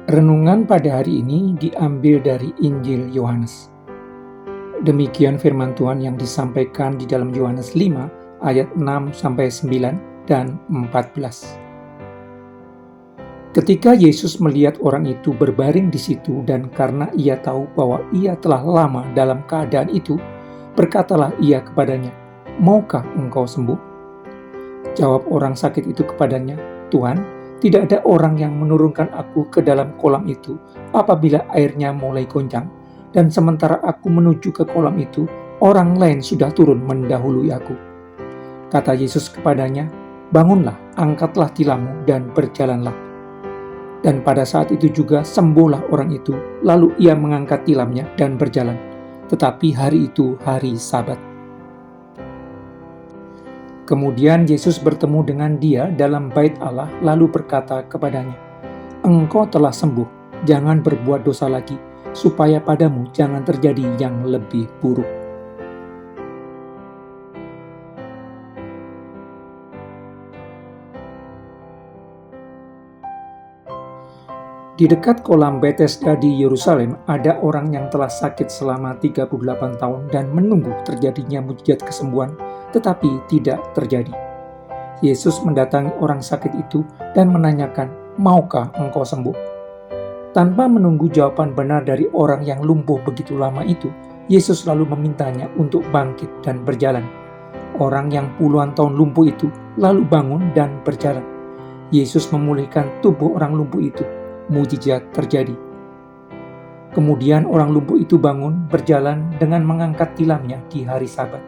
Renungan pada hari ini diambil dari Injil Yohanes. Demikian firman Tuhan yang disampaikan di dalam Yohanes 5 ayat 6-9 dan 14. Ketika Yesus melihat orang itu berbaring di situ dan karena ia tahu bahwa ia telah lama dalam keadaan itu, berkatalah ia kepadanya, "Maukah engkau sembuh?" Jawab orang sakit itu kepadanya, "Tuhan, tidak ada orang yang menurunkan aku ke dalam kolam itu apabila airnya mulai goncang, dan sementara aku menuju ke kolam itu, orang lain sudah turun mendahului aku." Kata Yesus kepadanya, "Bangunlah, angkatlah tilammu dan berjalanlah." Dan pada saat itu juga sembuhlah orang itu, lalu ia mengangkat tilamnya dan berjalan. Tetapi hari itu hari Sabat. Kemudian Yesus bertemu dengan dia dalam bait Allah lalu berkata kepadanya, "Engkau telah sembuh, jangan berbuat dosa lagi, supaya padamu jangan terjadi yang lebih buruk." Di dekat kolam Bethesda di Yerusalem, ada orang yang telah sakit selama 38 tahun dan menunggu terjadinya mujizat kesembuhan, tetapi tidak terjadi. Yesus mendatangi orang sakit itu dan menanyakan, "Maukah engkau sembuh?" Tanpa menunggu jawaban benar dari orang yang lumpuh begitu lama itu, Yesus lalu memintanya untuk bangkit dan berjalan. Orang yang puluhan tahun lumpuh itu lalu bangun dan berjalan. Yesus memulihkan tubuh orang lumpuh itu. Mujizat terjadi. Kemudian orang lumpuh itu bangun, berjalan dengan mengangkat tilamnya di hari Sabat.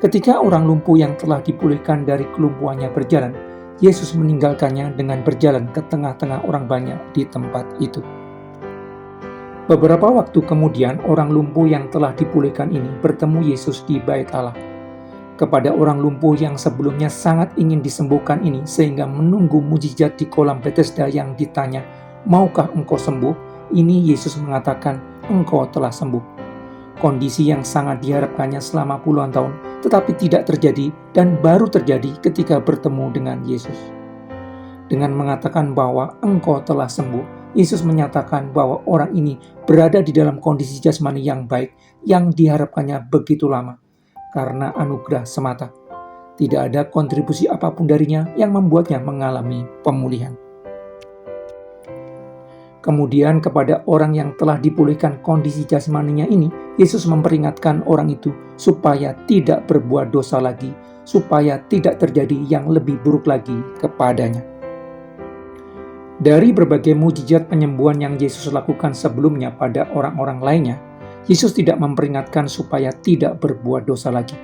Ketika orang lumpuh yang telah dipulihkan dari kelumpuhannya berjalan, Yesus meninggalkannya dengan berjalan ke tengah-tengah orang banyak di tempat itu. Beberapa waktu kemudian, orang lumpuh yang telah dipulihkan ini bertemu Yesus di bait Allah. Kepada orang lumpuh yang sebelumnya sangat ingin disembuhkan ini sehingga menunggu mujizat di kolam Bethesda yang ditanya, "Maukah engkau sembuh?" Ini Yesus mengatakan, "Engkau telah sembuh." Kondisi yang sangat diharapkannya selama puluhan tahun, tetapi tidak terjadi dan baru terjadi ketika bertemu dengan Yesus. Dengan mengatakan bahwa engkau telah sembuh, Yesus menyatakan bahwa orang ini berada di dalam kondisi jasmani yang baik yang diharapkannya begitu lama, karena anugerah semata. Tidak ada kontribusi apapun darinya yang membuatnya mengalami pemulihan. Kemudian kepada orang yang telah dipulihkan kondisi jasmaninya ini, Yesus memperingatkan orang itu supaya tidak berbuat dosa lagi, supaya tidak terjadi yang lebih buruk lagi kepadanya. Dari berbagai mujizat penyembuhan yang Yesus lakukan sebelumnya pada orang-orang lainnya, Yesus tidak memperingatkan supaya tidak berbuat dosa lagi.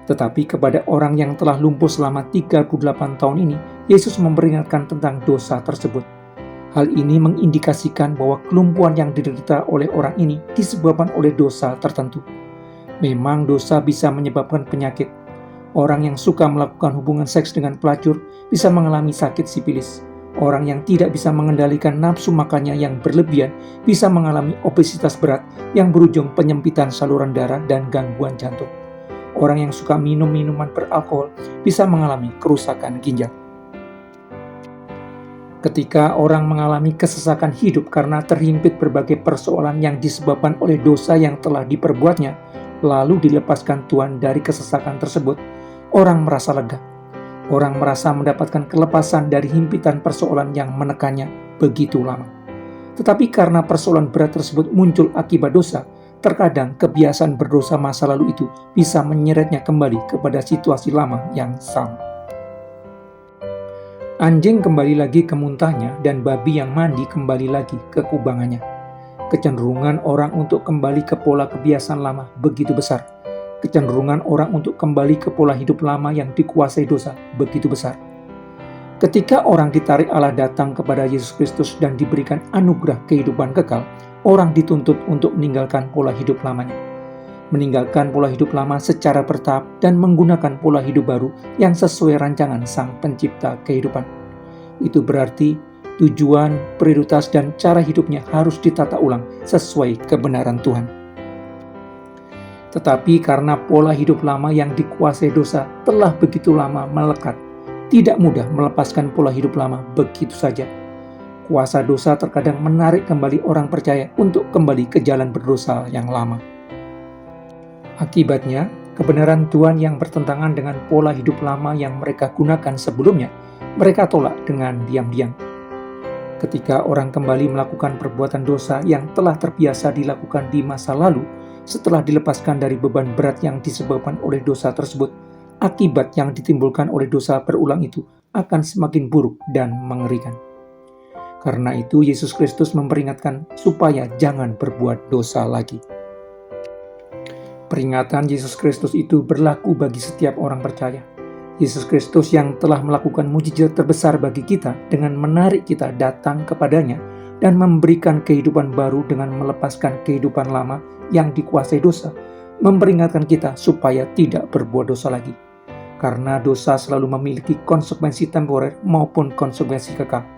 Tetapi kepada orang yang telah lumpuh selama 38 tahun ini, Yesus memperingatkan tentang dosa tersebut. Hal ini mengindikasikan bahwa kelumpuhan yang diderita oleh orang ini disebabkan oleh dosa tertentu. Memang dosa bisa menyebabkan penyakit. Orang yang suka melakukan hubungan seks dengan pelacur bisa mengalami sakit sifilis. Orang yang tidak bisa mengendalikan nafsu makannya yang berlebihan bisa mengalami obesitas berat yang berujung penyempitan saluran darah dan gangguan jantung. Orang yang suka minum minuman beralkohol bisa mengalami kerusakan ginjal. Ketika orang mengalami kesesakan hidup karena terhimpit berbagai persoalan yang disebabkan oleh dosa yang telah diperbuatnya, lalu dilepaskan Tuhan dari kesesakan tersebut, orang merasa lega. Orang merasa mendapatkan kelepasan dari himpitan persoalan yang menekannya begitu lama. Tetapi karena persoalan berat tersebut muncul akibat dosa, terkadang kebiasaan berdosa masa lalu itu bisa menyeretnya kembali kepada situasi lama yang sama. Anjing kembali lagi ke muntahnya dan babi yang mandi kembali lagi ke kubangannya. Kecenderungan orang untuk kembali ke pola kebiasaan lama begitu besar. Kecenderungan orang untuk kembali ke pola hidup lama yang dikuasai dosa begitu besar. Ketika orang ditarik Allah datang kepada Yesus Kristus dan diberikan anugerah kehidupan kekal, orang dituntut untuk meninggalkan pola hidup lamanya. Meninggalkan pola hidup lama secara bertahap dan menggunakan pola hidup baru yang sesuai rancangan Sang Pencipta kehidupan. Itu berarti tujuan, prioritas, dan cara hidupnya harus ditata ulang sesuai kebenaran Tuhan. Tetapi karena pola hidup lama yang dikuasai dosa telah begitu lama melekat, tidak mudah melepaskan pola hidup lama begitu saja. Kuasa dosa terkadang menarik kembali orang percaya untuk kembali ke jalan berdosa yang lama. Akibatnya, kebenaran Tuhan yang bertentangan dengan pola hidup lama yang mereka gunakan sebelumnya, mereka tolak dengan diam-diam. Ketika orang kembali melakukan perbuatan dosa yang telah terbiasa dilakukan di masa lalu, setelah dilepaskan dari beban berat yang disebabkan oleh dosa tersebut, akibat yang ditimbulkan oleh dosa berulang itu akan semakin buruk dan mengerikan. Karena itu, Yesus Kristus memperingatkan supaya jangan berbuat dosa lagi. Peringatan Yesus Kristus itu berlaku bagi setiap orang percaya. Yesus Kristus yang telah melakukan mujizat terbesar bagi kita dengan menarik kita datang kepadanya dan memberikan kehidupan baru dengan melepaskan kehidupan lama yang dikuasai dosa, memperingatkan kita supaya tidak berbuat dosa lagi. Karena dosa selalu memiliki konsekuensi temporer maupun konsekuensi kekal.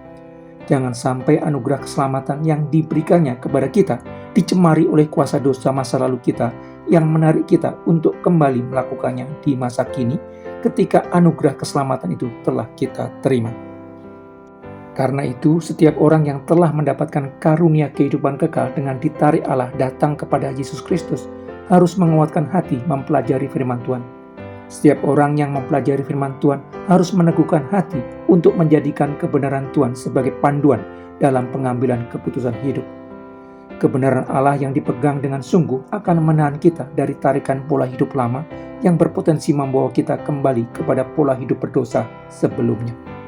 Jangan sampai anugerah keselamatan yang diberikannya kepada kita dicemari oleh kuasa dosa masa lalu kita yang menarik kita untuk kembali melakukannya di masa kini ketika anugerah keselamatan itu telah kita terima. Karena itu, setiap orang yang telah mendapatkan karunia kehidupan kekal dengan ditarik Allah datang kepada Yesus Kristus harus menguatkan hati mempelajari firman Tuhan. Setiap orang yang mempelajari firman Tuhan harus meneguhkan hati untuk menjadikan kebenaran Tuhan sebagai panduan dalam pengambilan keputusan hidup. Kebenaran Allah yang dipegang dengan sungguh akan menahan kita dari tarikan pola hidup lama yang berpotensi membawa kita kembali kepada pola hidup berdosa sebelumnya.